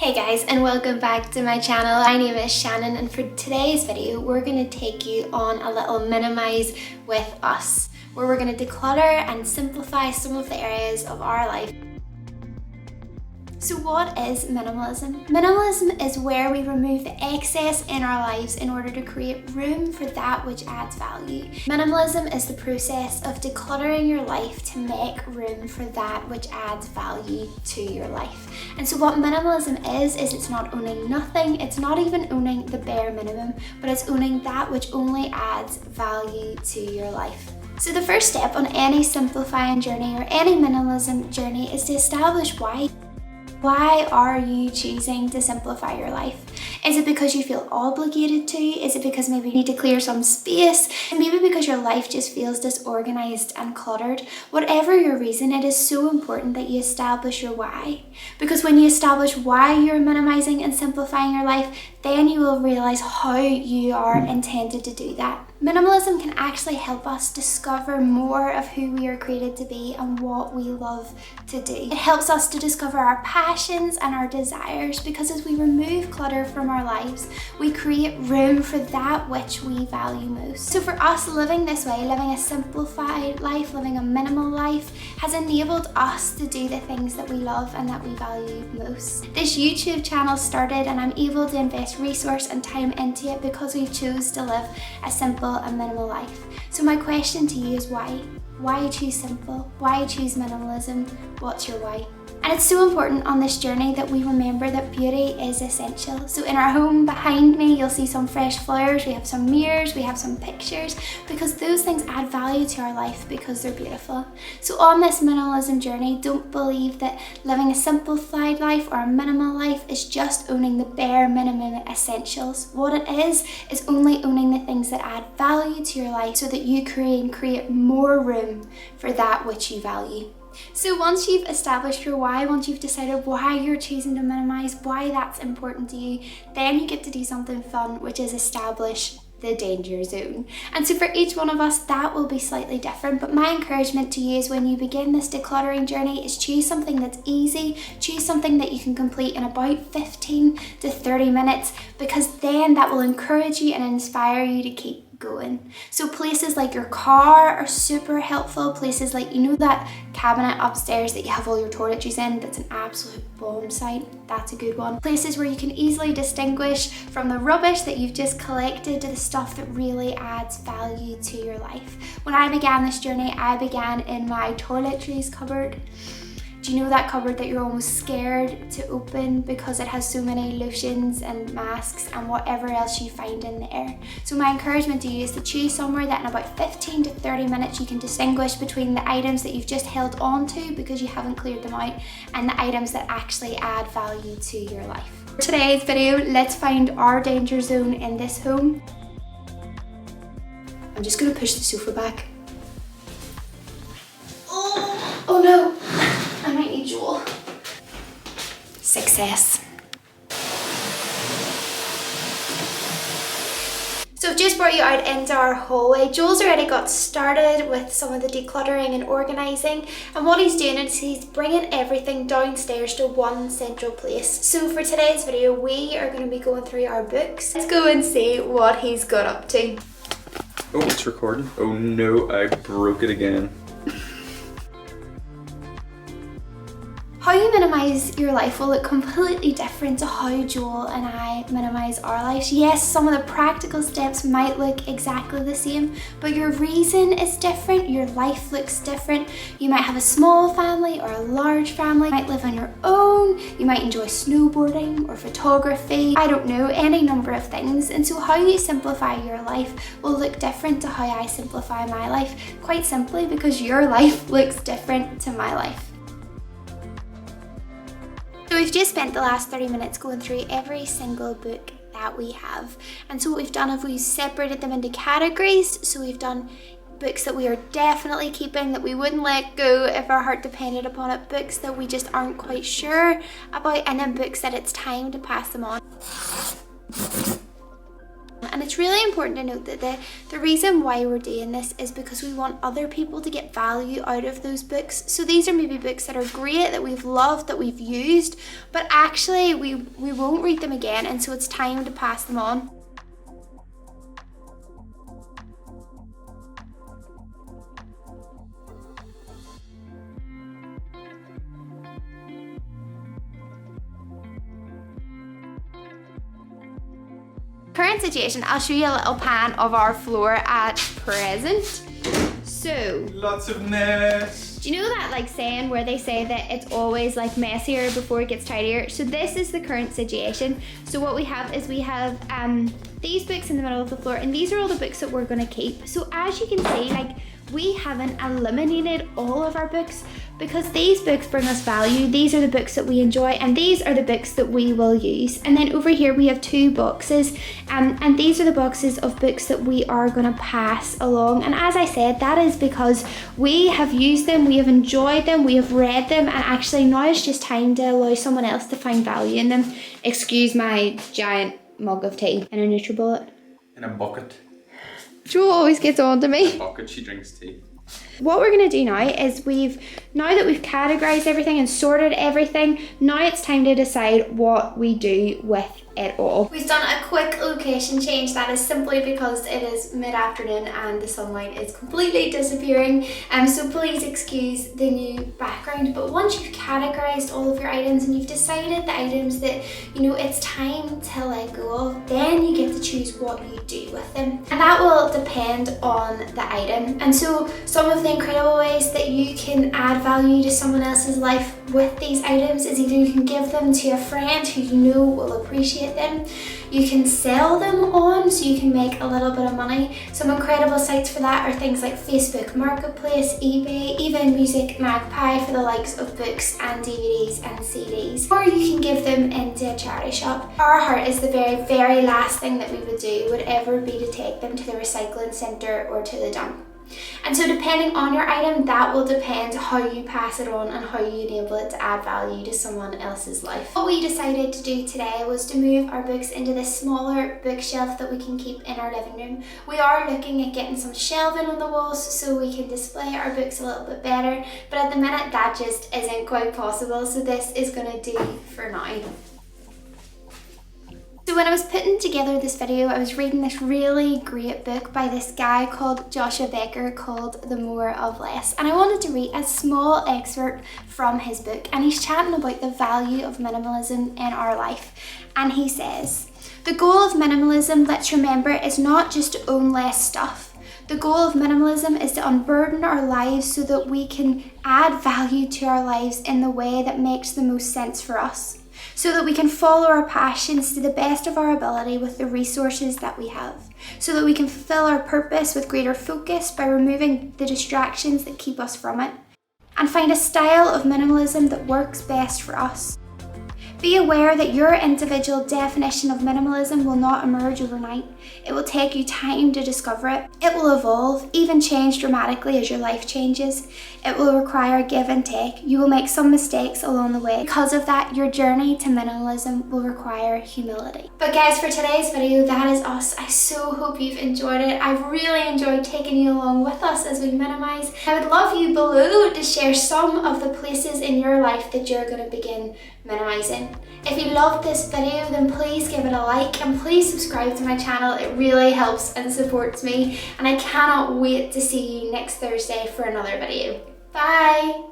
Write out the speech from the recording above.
Hey guys, and welcome back to my channel. My name is Shannon, and for today's video we're going to take you on a little minimize with us, where we're going to declutter and simplify some of the areas of our life. So what is minimalism? Minimalism is where we remove the excess in our lives in order to create room for that which adds value. Minimalism is the process of decluttering your life to make room for that which adds value to your life. And so what minimalism is it's not owning nothing, it's not even owning the bare minimum, but it's owning that which only adds value to your life. So the first step on any simplifying journey or any minimalism journey is to establish why. Why are you choosing to simplify your life? Is it because you feel obligated to? Is it because maybe you need to clear some space? And maybe because your life just feels disorganized and cluttered? Whatever your reason, it is so important that you establish your why. Because when you establish why you're minimizing and simplifying your life, then you will realize how you are intended to do that. Minimalism can actually help us discover more of who we are created to be and what we love to do. It helps us to discover our passions and our desires, because as we remove clutter from our lives, we create room for that which we value most. So for us, living this way, living a simplified life, living a minimal life, has enabled us to do the things that we love and that we value most. This YouTube channel started and I'm able to invest resource and time into it because we chose to live a simple and minimal life. So my question to you is why? Why choose simple? Why choose minimalism? What's your why? And it's so important on this journey that we remember that beauty is essential. So in our home behind me, you'll see some fresh flowers, we have some mirrors, we have some pictures, because those things add value to our life because they're beautiful. So on this minimalism journey, don't believe that living a simplified life or a minimal life is just owning the bare minimum essentials. What it is only owning the things that add value to your life so that you create more room for that which you value. So once you've established your why, once you've decided why you're choosing to minimize, why that's important to you, then you get to do something fun, which is establish the danger zone. And so for each one of us, that will be slightly different, but my encouragement to you is when you begin this decluttering journey is choose something that's easy, choose something that you can complete in about 15 to 30 minutes, because then that will encourage you and inspire you to keep going. So places like your car are super helpful. Places like, you know, that cabinet upstairs that you have all your toiletries in, that's an absolute bomb site, that's a good one. Places where you can easily distinguish from the rubbish that you've just collected to the stuff that really adds value to your life. When I began this journey, I began in my toiletries cupboard. Do you know that cupboard that you're almost scared to open because it has so many lotions and masks and whatever else you find in there? So my encouragement to you is to choose somewhere that in about 15 to 30 minutes you can distinguish between the items that you've just held on to because you haven't cleared them out and the items that actually add value to your life. For today's video, let's find our danger zone in this home. I'm just going to push the sofa back. Oh no! I might need Joel. Success. So I've just brought you out into our hallway. Joel's already got started with some of the decluttering and organising, and what he's doing is he's bringing everything downstairs to one central place. So for today's video, we are going to be going through our books. Let's go and see what he's got up to. Oh, it's recording. Oh no, I broke it again. How you minimize your life will look completely different to how Joel and I minimize our lives. Yes, some of the practical steps might look exactly the same, but your reason is different, your life looks different. You might have a small family or a large family, you might live on your own, you might enjoy snowboarding or photography, I don't know, any number of things. And so how you simplify your life will look different to how I simplify my life, quite simply because your life looks different to my life. So we've just spent the last 30 minutes going through every single book that we have. And so what we've done is we've separated them into categories. So we've done books that we are definitely keeping, that we wouldn't let go if our heart depended upon it, books that we just aren't quite sure about, and then books that it's time to pass them on. And it's really important to note that the reason why we're doing this is because we want other people to get value out of those books. So these are maybe books that are great, that we've loved, that we've used, but actually we won't read them again, and so it's time to pass them on. Current situation, I'll show you a little pan of our floor at present. So, Lots of mess. do you know that like saying where they say that it's always like messier before it gets tidier? So this is the current situation. So what we have is we have these books in the middle of the floor, and these are all the books that we're gonna keep. So as you can see, like, we haven't eliminated all of our books because these books bring us value. These are the books that we enjoy, and these are the books that we will use. And then over here we have 2 boxes, and these are the boxes of books that we are going to pass along. And as I said, that is because we have used them, we have enjoyed them, we have read them, and actually now it's just time to allow someone else to find value in them. Excuse my giant mug of tea and a NutriBullet. In a bucket. Jo always gets on to me. Bucket, she drinks tea. What we're going to do now is now that we've categorized everything and sorted everything, now it's time to decide what we do with it all. We've done a quick location change. That is simply because it is mid-afternoon and the sunlight is completely disappearing. So please excuse the new background. But once you've categorized all of your items and you've decided the items that, you know, it's time to let go of, then you get to choose what you do with them. And that will depend on the item. And so some of the incredible ways that you can add value to someone else's life with these items is either you can give them to a friend who you know will appreciate them, you can sell them on so you can make a little bit of money. Some incredible sites for that are things like Facebook Marketplace, eBay, even Music Magpie for the likes of books and DVDs and CDs. Or you can give them into a charity shop. Our heart is the very, very last thing that we would do would ever be to take them to the recycling centre or to the dump. And so depending on your item, that will depend how you pass it on and how you enable it to add value to someone else's life. What we decided to do today was to move our books into this smaller bookshelf that we can keep in our living room. We are looking at getting some shelving on the walls so we can display our books a little bit better, but at the minute that just isn't quite possible, so this is going to do for now. So when I was putting together this video, I was reading this really great book by this guy called Joshua Becker called The More of Less. And I wanted to read a small excerpt from his book. And he's chatting about the value of minimalism in our life. And he says, "The goal of minimalism, let's remember, is not just to own less stuff. The goal of minimalism is to unburden our lives so that we can add value to our lives in the way that makes the most sense for us. So that we can follow our passions to the best of our ability with the resources that we have. So that we can fulfill our purpose with greater focus by removing the distractions that keep us from it. And find a style of minimalism that works best for us. Be aware that your individual definition of minimalism will not emerge overnight. It will take you time to discover it. It will evolve, even change dramatically as your life changes. It will require give and take. You will make some mistakes along the way. Because of that, your journey to minimalism will require humility." But guys, for today's video, that is us. I so hope you've enjoyed it. I've really enjoyed taking you along with us as we minimize. I would love you below to share some of the places in your life that you're going to begin minimizing. If you loved this video, then please give it a like and please subscribe to my channel. It really helps and supports me, and I cannot wait to see you next Thursday for another video. Bye!